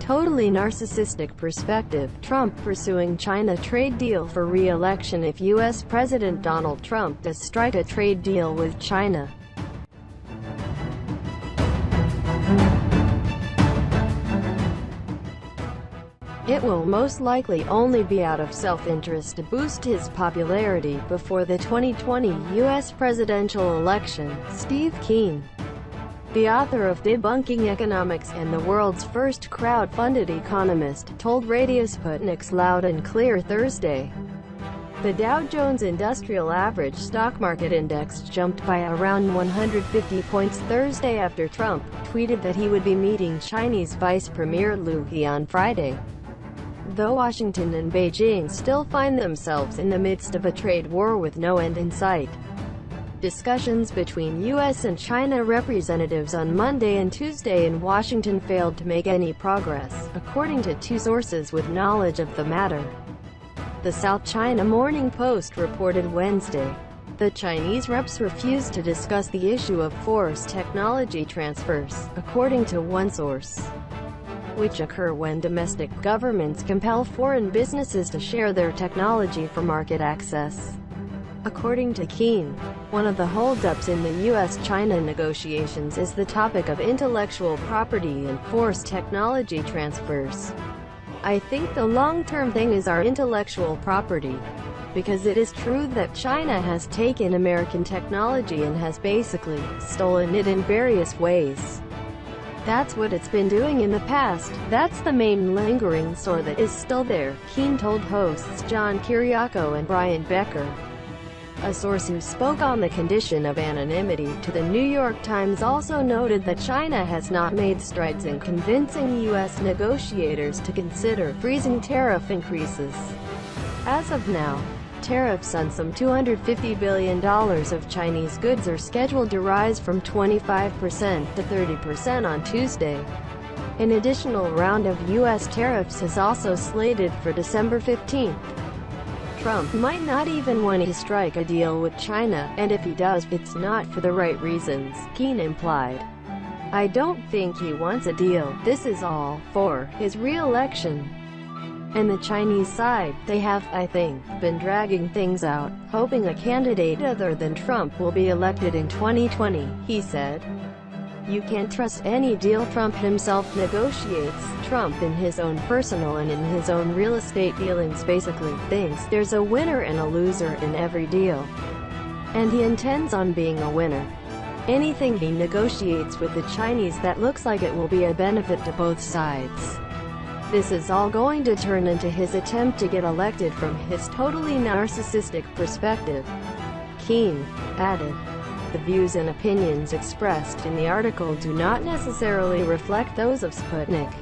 totally narcissistic perspective. Trump pursuing China trade deal for re-election if U.S. President Donald Trump does strike a trade deal with China. It will most likely only be out of self-interest to boost his popularity before the 2020 U.S. presidential election. Steve Keen, the author of Debunking Economics and the world's first crowd-funded economist, told Radio Sputnik's Loud and Clear Thursday. The Dow Jones Industrial Average stock market index jumped by around 150 points Thursday after Trump tweeted that he would be meeting Chinese Vice Premier Liu He on Friday. Though Washington and Beijing still find themselves in the midst of a trade war with no end in sight. Discussions between U.S. and China representatives on Monday and Tuesday in Washington failed to make any progress, according to two sources with knowledge of the matter. The South China Morning Post reported Wednesday. The Chinese reps refused to discuss the issue of forced technology transfers, according to one source, which occur when domestic governments compel foreign businesses to share their technology for market access. According to Keen, one of the holdups in the U.S.-China negotiations is the topic of intellectual property and forced technology transfers. I think the long-term thing is our intellectual property, because it is true that China has taken American technology and has basically stolen it in various ways. That's what it's been doing in the past. That's the main lingering sore that is still there, Keen told hosts John Kiriakou and Brian Becker. A source who spoke on the condition of anonymity to the New York Times also noted that China has not made strides in convincing U.S. negotiators to consider freezing tariff increases. As of now, tariffs on some $250 billion of Chinese goods are scheduled to rise from 25% to 30% on Tuesday. An additional round of U.S. tariffs is also slated for December 15. Trump might not even want to strike a deal with China, and if he does, it's not for the right reasons, Keen implied. I don't think he wants a deal. This is all for his re-election. And the Chinese side, they have, I think, been dragging things out, hoping a candidate other than Trump will be elected in 2020, he said. You can't trust any deal Trump himself negotiates. Trump in his own personal and in his own real estate dealings basically thinks there's a winner and a loser in every deal. And he intends on being a winner. Anything he negotiates with the Chinese that looks like it will be a benefit to both sides. This is all going to turn into his attempt to get elected from his totally narcissistic perspective, Keen added. The views and opinions expressed in the article do not necessarily reflect those of Sputnik.